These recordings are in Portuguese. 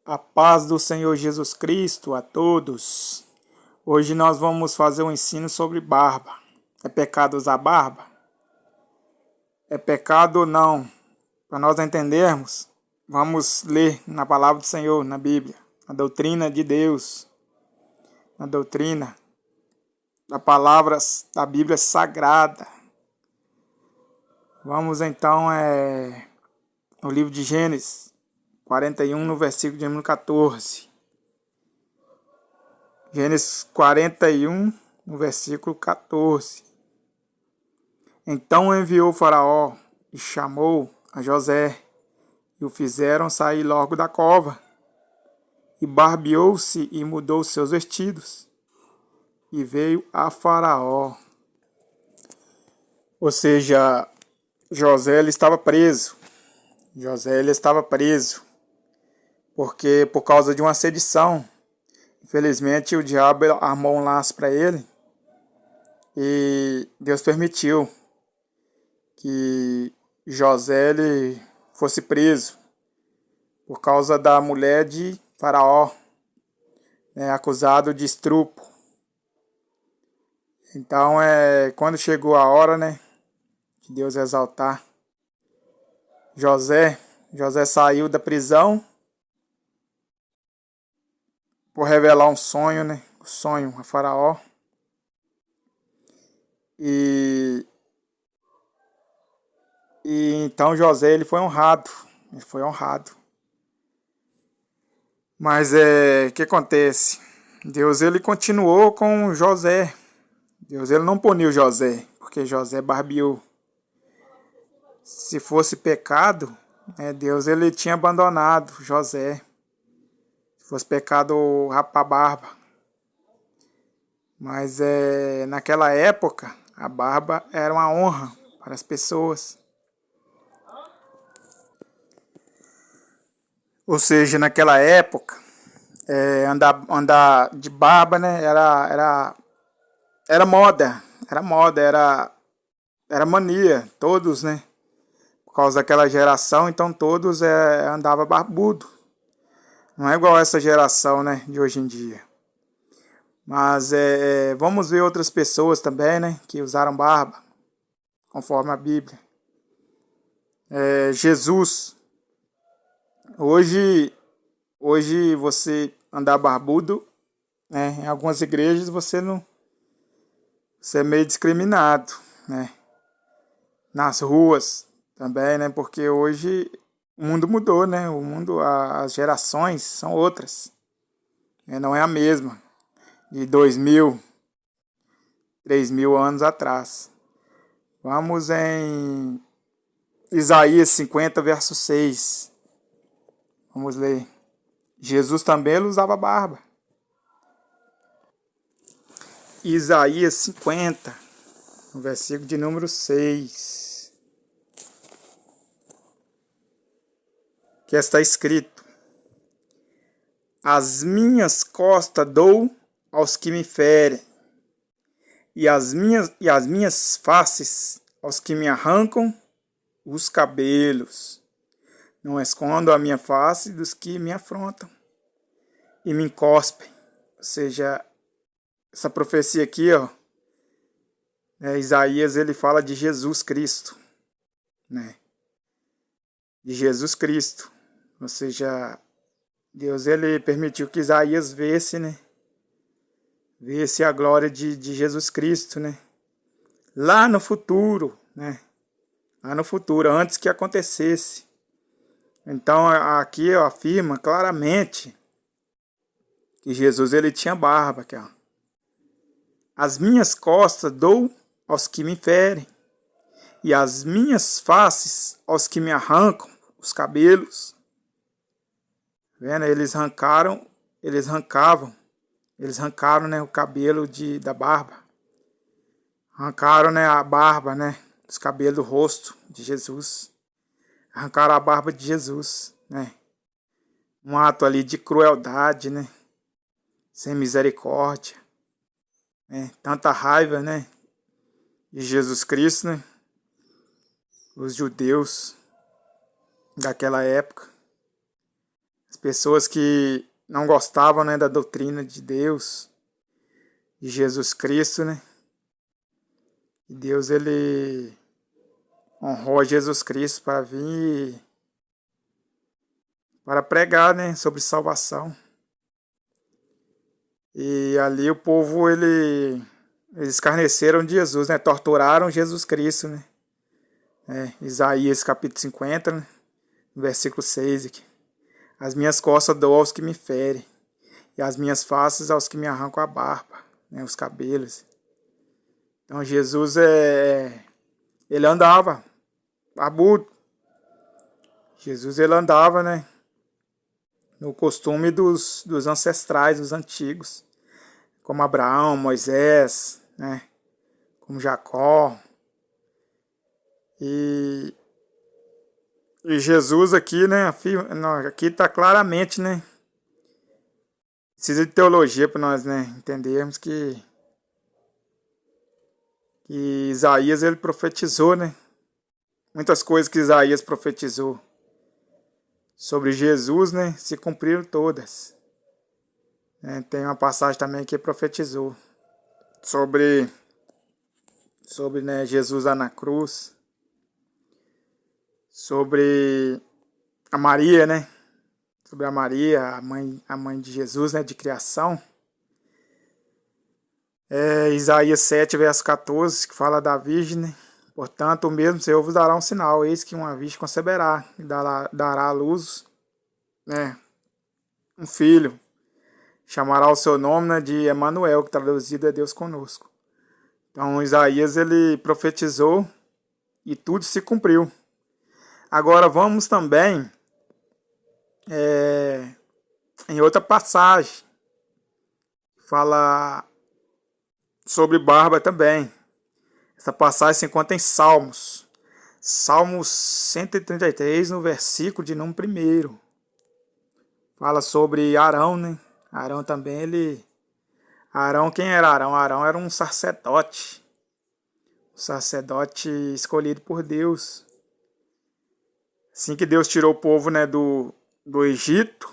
A paz do Senhor Jesus Cristo a todos. Hoje nós vamos fazer um ensino sobre barba. É pecado usar barba? É pecado ou não? Para nós entendermos, vamos ler na palavra do Senhor, na Bíblia, na doutrina de Deus, na doutrina da palavra da Bíblia Sagrada. Vamos então no livro de Gênesis 41, no versículo de número 14. Gênesis 41, no versículo 14. Então enviou Faraó e chamou a José, e o fizeram sair logo da cova. E barbeou-se e mudou seus vestidos, e veio a Faraó. Ou seja, José ele estava preso. José ele estava preso, porque por causa de uma sedição. Infelizmente o diabo armou um laço para ele, e Deus permitiu que José ele fosse preso por causa da mulher de Faraó, acusado de estupro. Então, quando chegou a hora, de Deus exaltar José saiu da prisão por revelar um sonho, o sonho a Faraó. E então José ele foi honrado. Mas o que acontece? Deus ele continuou com José. Deus ele não puniu José, porque José barbeou. Se fosse pecado, Deus ele tinha abandonado José. Se fosse pecado, rapar a barba. Mas naquela época, a barba era uma honra para as pessoas. Ou seja, naquela época, andar de barba, era moda. Era mania. Todos, por causa daquela geração, então todos andavam barbudo. Não é igual essa geração, de hoje em dia. Mas vamos ver outras pessoas também, que usaram barba, conforme a Bíblia. Jesus. Hoje você andar barbudo, em algumas igrejas você é meio discriminado, Nas ruas também, porque hoje o mundo mudou, O mundo, as gerações são outras. Não é a mesma de 2000, 3000 anos atrás. Vamos em Isaías 50, verso 6. Vamos ler. Jesus também ele usava barba. Isaías 50, no versículo de número 6. Que está escrito: As minhas costas dou aos que me ferem, e as minhas faces aos que me arrancam os cabelos. Não escondo a minha face dos que me afrontam e me encospem. Ou seja, essa profecia aqui, Isaías ele fala de Jesus Cristo, De Jesus Cristo. Ou seja, Deus ele permitiu que Isaías visse, Visse a glória de Jesus Cristo, Lá no futuro, Lá no futuro, antes que acontecesse. Então aqui afirma claramente que Jesus ele tinha barba, aqui, As minhas costas dou aos que me ferem, e as minhas faces aos que me arrancam os cabelos. Vendo? Eles arrancaram, o cabelo da barba. Arrancaram, a barba, os cabelos do rosto de Jesus. Arrancaram a barba de Jesus, Um ato ali de crueldade, Sem misericórdia, Tanta raiva, De Jesus Cristo, Os judeus daquela época. As pessoas que não gostavam, né, da doutrina de Deus, de Jesus Cristo, né? E Deus, ele honrou Jesus Cristo para vir para pregar, né, sobre salvação. E ali o povo, eles escarneceram de Jesus, né? Torturaram Jesus Cristo, né? Isaías capítulo 50, né? Versículo 6 aqui. As minhas costas dou aos que me ferem, e as minhas faces aos que me arrancam a barba, né? Os cabelos. Então Jesus, ele andava barbudo. Jesus, ele andava, né, no costume dos ancestrais, dos antigos, como Abraão, Moisés, né, como Jacó. E Jesus aqui, né, aqui está claramente, né, precisa de teologia para nós, né, entendermos que Isaías, ele profetizou, né, muitas coisas que Isaías profetizou sobre Jesus, né, se cumpriram todas. Tem uma passagem também que profetizou sobre né, Jesus lá na cruz, sobre a Maria, né, sobre a Maria, a mãe de Jesus, né, de criação. Isaías 7, verso 14, que fala da virgem, né? Portanto, o mesmo Senhor vos dará um sinal, eis que uma virgem conceberá e dará à luz, né, um filho. Chamará o seu nome, né, de Emanuel, que traduzido é Deus conosco. Então, Isaías, ele profetizou e tudo se cumpriu. Agora, vamos também em outra passagem, fala sobre barba também. Essa passagem se encontra em Salmos. Salmos 133, no versículo de número 1. Fala sobre Arão, né? Arão também, Arão, quem era Arão? Arão era um sacerdote. Um sacerdote escolhido por Deus. Assim que Deus tirou o povo, né, do Egito.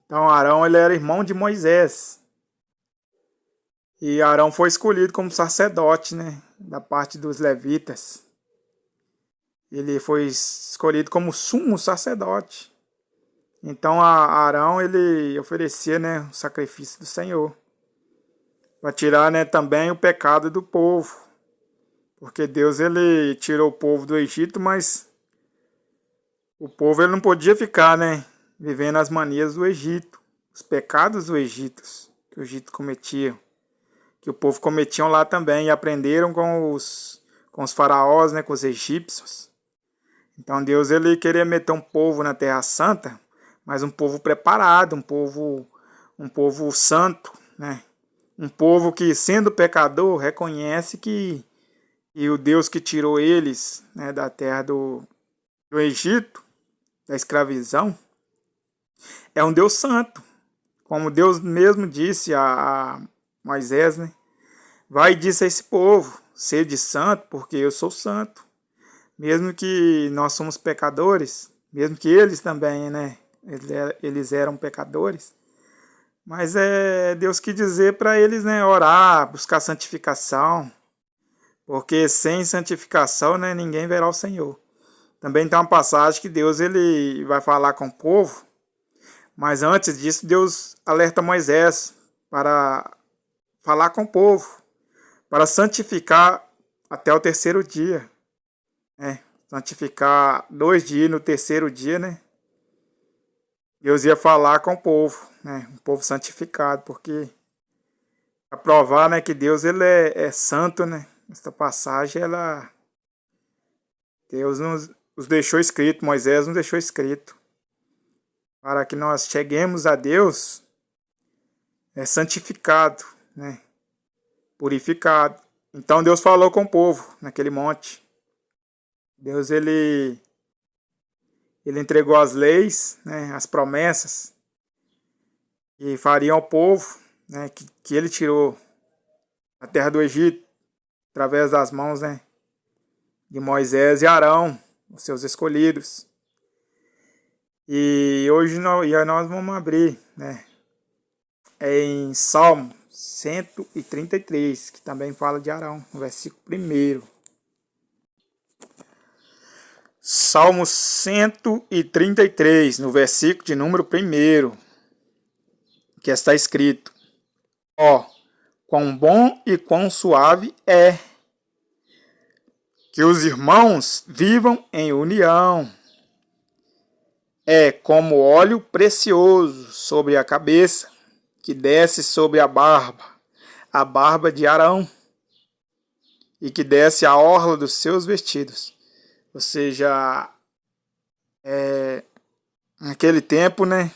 Então Arão, ele era irmão de Moisés. E Arão foi escolhido como sacerdote, né, da parte dos levitas. Ele foi escolhido como sumo sacerdote. Então Arão, ele oferecia, né, o sacrifício do Senhor, para tirar, né, também o pecado do povo. Porque Deus, ele tirou o povo do Egito, mas o povo, ele não podia ficar, né, vivendo as manias do Egito, os pecados do Egito, que o Egito cometia, que o povo cometiam lá também, e aprenderam com os faraós, né, com os egípcios. Então Deus, ele queria meter um povo na Terra Santa, mas um povo preparado, um povo santo, né? Um povo que, sendo pecador, reconhece que o Deus que tirou eles, né, da terra do Egito, da escravidão, é um Deus santo. Como Deus mesmo disse a Moisés, né? Vai e disse a esse povo, sede santo, porque eu sou santo. Mesmo que nós somos pecadores, mesmo que eles também, né? Eles eram pecadores, mas Deus quis dizer para eles, né, orar, buscar santificação, porque sem santificação, né, ninguém verá o Senhor. Também tem uma passagem que Deus, ele vai falar com o povo, mas antes disso Deus alerta Moisés para falar com o povo, para santificar até o terceiro dia, né? Santificar 2 dias, no terceiro dia, né? Deus ia falar com o povo, né? Um povo santificado, porque para provar, né, que Deus, ele é santo, né? Esta passagem, Deus nos deixou escrito, Moisés nos deixou escrito, para que nós cheguemos a Deus santificado, né? Purificado. Então Deus falou com o povo naquele monte. Deus, ele entregou as leis, né, as promessas que fariam ao povo, né, que ele tirou da terra do Egito, através das mãos, né, de Moisés e Arão, os seus escolhidos. E E hoje nós vamos abrir, né, em Salmo 133, que também fala de Arão, no versículo 1. Salmo 133, no versículo de número 1, que está escrito: Ó, quão bom e quão suave é que os irmãos vivam em união. É como óleo precioso sobre a cabeça, que desce sobre a barba de Arão, e que desce a orla dos seus vestidos. Ou seja, naquele tempo, né,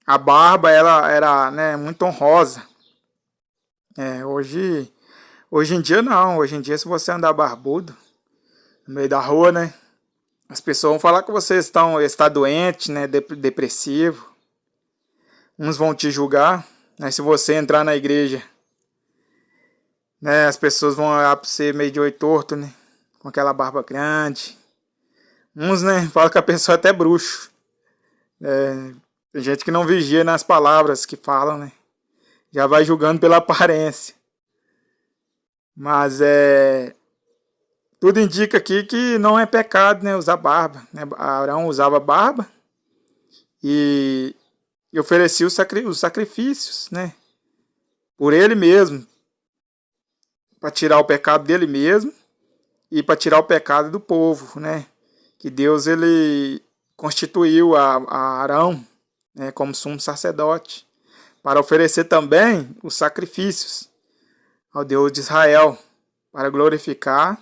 a barba ela era, né, muito honrosa. Hoje em dia não. Hoje em dia, se você andar barbudo no meio da rua, né, as pessoas vão falar que você está doente, né, depressivo. Uns vão te julgar. Né, se você entrar na igreja, né, as pessoas vão olhar para você meio de olho torto, né, com aquela barba grande. Uns, né, falam que a pessoa é até bruxo. Tem gente que não vigia nas palavras que falam, né? Já vai julgando pela aparência. Mas tudo indica aqui que não é pecado, né, usar barba. Né? Arão usava barba e oferecia os sacrifícios, né, por ele mesmo, para tirar o pecado dele mesmo e para tirar o pecado do povo, né? Que Deus ele constituiu a Arão, né, como sumo sacerdote, para oferecer também os sacrifícios ao Deus de Israel, para glorificar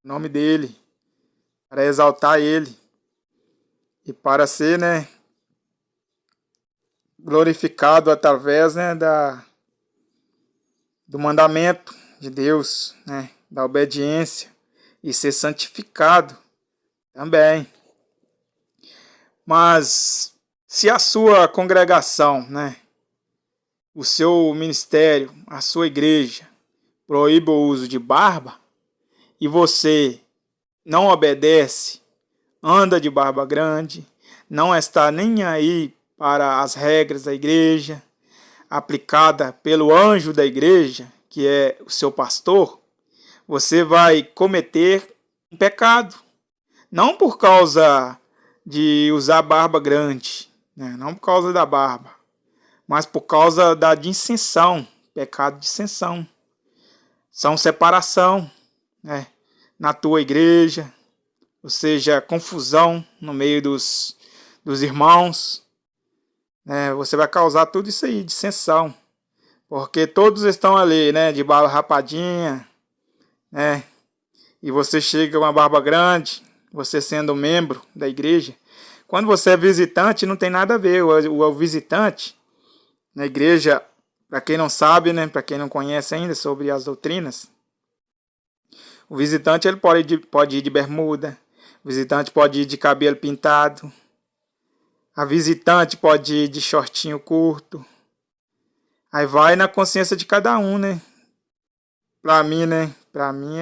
o nome dele, para exaltar ele e para ser, né, glorificado através, né, do mandamento de Deus, né, da obediência, e ser santificado também. Mas se a sua congregação, né, o seu ministério, a sua igreja proíbe o uso de barba e você não obedece, anda de barba grande, não está nem aí para as regras da igreja, aplicada pelo anjo da igreja, que é o seu pastor, você vai cometer um pecado. Não por causa de usar barba grande, né? Não por causa da barba, mas por causa da dissensão, pecado de dissensão. São separação, né, na tua igreja, ou seja, confusão no meio dos irmãos. Né? Você vai causar tudo isso aí, dissensão, porque todos estão ali, né, de barba rapadinha, né, e você chega com uma barba grande, você sendo membro da igreja. Quando você é visitante, não tem nada a ver. O visitante na igreja, para quem não sabe, né, para quem não conhece ainda sobre as doutrinas, o visitante ele pode ir de bermuda, o visitante pode ir de cabelo pintado, a visitante pode ir de shortinho curto. Aí vai na consciência de cada um, né? Para mim, né? Para mim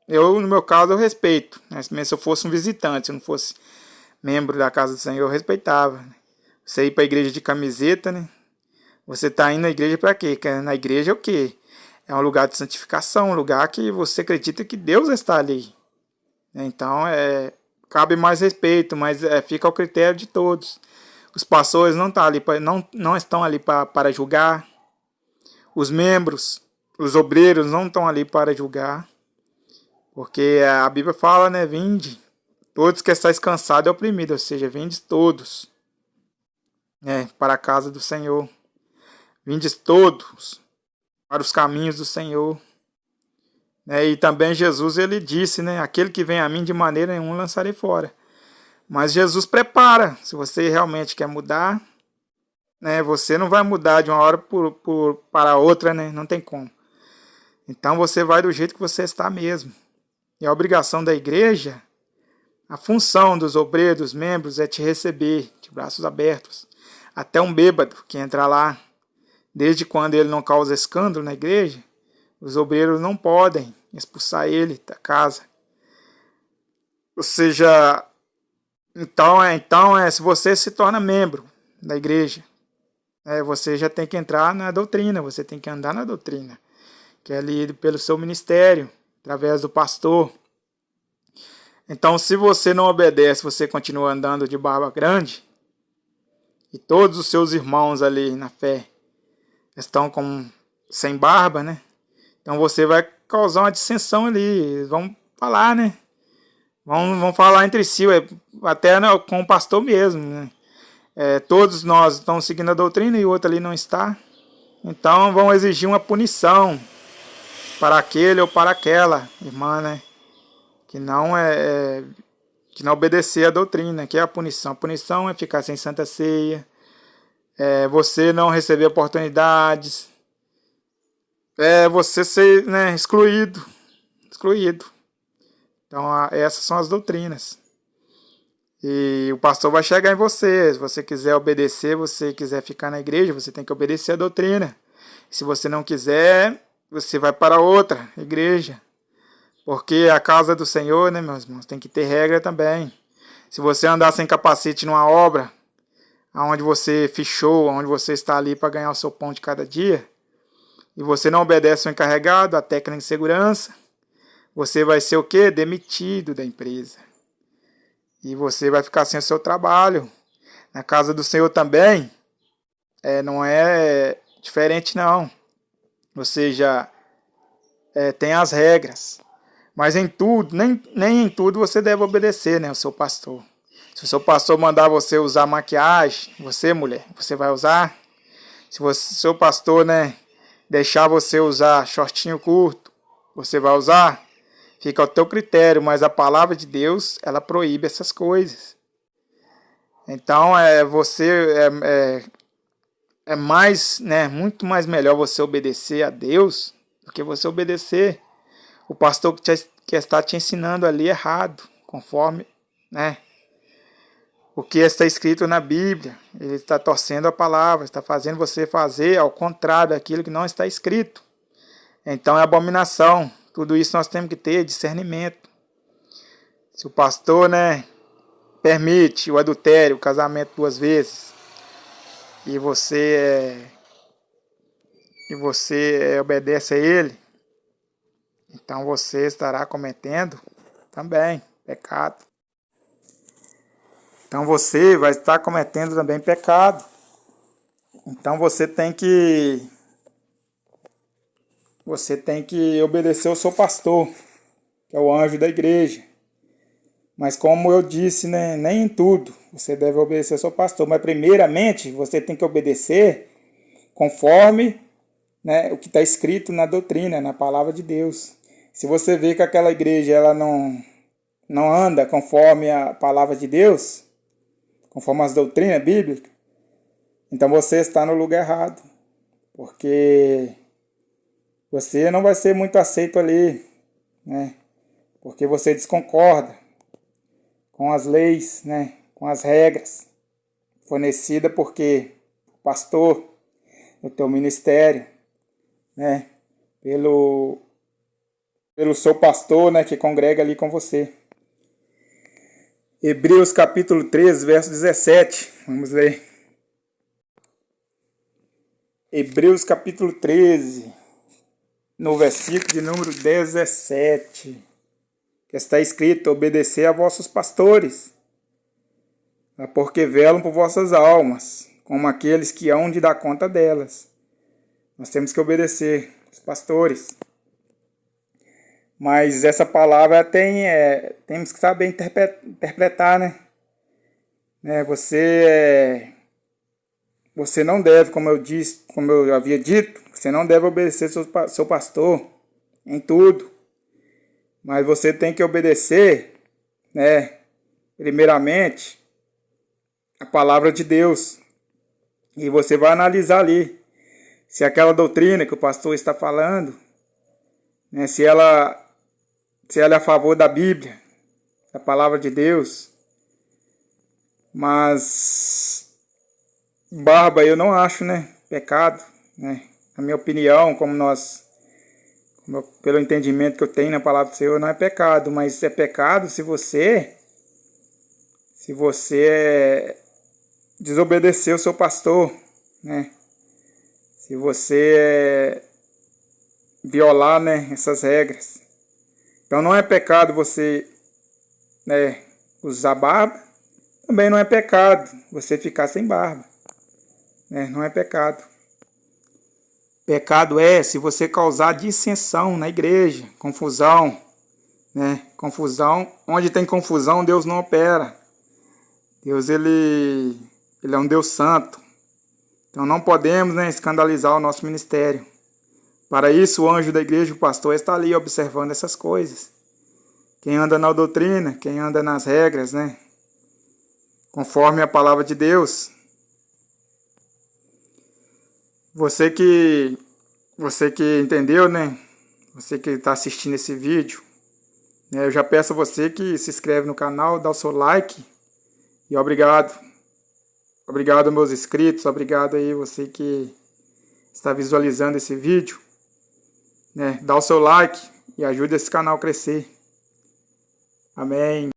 eu, no meu caso, eu respeito. Né? Se eu fosse um visitante, se eu não fosse membro da casa do Senhor, eu respeitava. Você ir para a igreja de camiseta, né? Você está indo na igreja para quê? Na igreja é o quê? É um lugar de santificação, um lugar que você acredita que Deus está ali. Então, cabe mais respeito, mas fica ao critério de todos. Os pastores não estão ali para julgar. Os membros, os obreiros não estão ali para julgar. Porque a Bíblia fala, né? Vinde, todos que estáis cansados e oprimidos, ou seja, vinde todos, né, para a casa do Senhor. Vindes todos para os caminhos do Senhor. E também Jesus, ele disse, né, aquele que vem a mim de maneira nenhuma lançarei fora. Mas Jesus prepara, se você realmente quer mudar, né, você não vai mudar de uma hora para outra, né, não tem como. Então você vai do jeito que você está mesmo. E a obrigação da igreja, a função dos obreiros, dos membros, é te receber de braços abertos. Até um bêbado que entra lá, desde quando ele não causa escândalo na igreja, os obreiros não podem expulsar ele da casa. Ou seja, Então, se você se torna membro da igreja, você já tem que entrar na doutrina, você tem que andar na doutrina, que é lido pelo seu ministério, através do pastor. Então, se você não obedece, você continua andando de barba grande, e todos os seus irmãos ali na fé estão sem barba, né? Então você vai causar uma dissensão ali. Eles vão falar, né? Vão falar entre si, até com o pastor mesmo, né? Todos nós estamos seguindo a doutrina e o outro ali não está. Então vão exigir uma punição para aquele ou para aquela irmã, né? Que não obedecer a doutrina, que é a punição. A punição é ficar sem Santa Ceia, você não receber oportunidades, você ser, né, excluído. Então essas são as doutrinas. E o pastor vai chegar em você. Se você quiser obedecer, você quiser ficar na igreja, você tem que obedecer a doutrina. Se você não quiser, você vai para outra igreja. Porque a casa do Senhor, né, meus irmãos, tem que ter regra também. Se você andar sem capacete numa obra, onde você fichou, onde você está ali para ganhar o seu pão de cada dia, e você não obedece ao encarregado, à técnica de segurança, você vai ser o quê? Demitido da empresa. E você vai ficar sem o seu trabalho. Na casa do Senhor também, não é diferente não. Ou seja, tem as regras. Mas em tudo, nem em tudo você deve obedecer, né, ao seu pastor. Se o seu pastor mandar você usar maquiagem, você, mulher, você vai usar. Se o seu pastor, né, deixar você usar shortinho curto, você vai usar. Fica ao teu critério, mas a palavra de Deus, ela proíbe essas coisas. Então, é mais, né, muito mais melhor você obedecer a Deus do que você obedecer o pastor que está te ensinando ali errado, conforme, né, o que está escrito na Bíblia. Ele está torcendo a palavra, está fazendo você fazer ao contrário daquilo que não está escrito. Então é abominação. Tudo isso nós temos que ter discernimento. Se o pastor, né, permite o adultério, o casamento 2 vezes, e você obedece a ele, então você estará cometendo também pecado. Então você vai estar cometendo também pecado. Então você tem que obedecer ao seu pastor, que é o anjo da igreja. Mas como eu disse, né, nem em tudo você deve obedecer ao seu pastor. Mas primeiramente você tem que obedecer conforme, né, o que está escrito na doutrina, na palavra de Deus. Se você vê que aquela igreja ela não anda conforme a palavra de Deus, conforme as doutrinas bíblicas, então você está no lugar errado. Porque você não vai ser muito aceito ali, né? Porque você desconcorda com as leis, né? Com as regras fornecidas porque o pastor do teu ministério, né? Pelo seu pastor, né? Que congrega ali com você. Hebreus capítulo 13, verso 17. Vamos ler. Hebreus capítulo 13, no versículo de número 17, que está escrito: obedecer a vossos pastores, porque velam por vossas almas, como aqueles que hão de dar conta delas. Nós temos que obedecer os pastores. Mas essa palavra temos que saber interpretar, né? Você não deve, como eu havia dito, você não deve obedecer seu pastor em tudo. Mas você tem que obedecer, né, primeiramente, a palavra de Deus. E você vai analisar ali se aquela doutrina que o pastor está falando, né, se ela é a favor da Bíblia, da palavra de Deus. Mas barba eu não acho, né, pecado, né? Na minha opinião, pelo entendimento que eu tenho na palavra do Senhor, não é pecado, mas é pecado se você se você desobedeceu o seu pastor, né? Se você violar, né, essas regras. Então não é pecado você, né, usar barba. Também não é pecado você ficar sem barba, né? Não é pecado. Pecado é se você causar dissensão na igreja, confusão, né? Confusão. Onde tem confusão, Deus não opera. Deus, ele é um Deus santo. Então não podemos, né, escandalizar o nosso ministério. Para isso, o anjo da igreja, o pastor, está ali observando essas coisas. Quem anda na doutrina, quem anda nas regras, né? Conforme a palavra de Deus. Você que entendeu, né? Você que está assistindo esse vídeo, né? Eu já peço a você que se inscreve no canal, dá o seu like. E obrigado. Obrigado, meus inscritos. Obrigado aí você que está visualizando esse vídeo, né? Dá o seu like e ajude esse canal a crescer. Amém.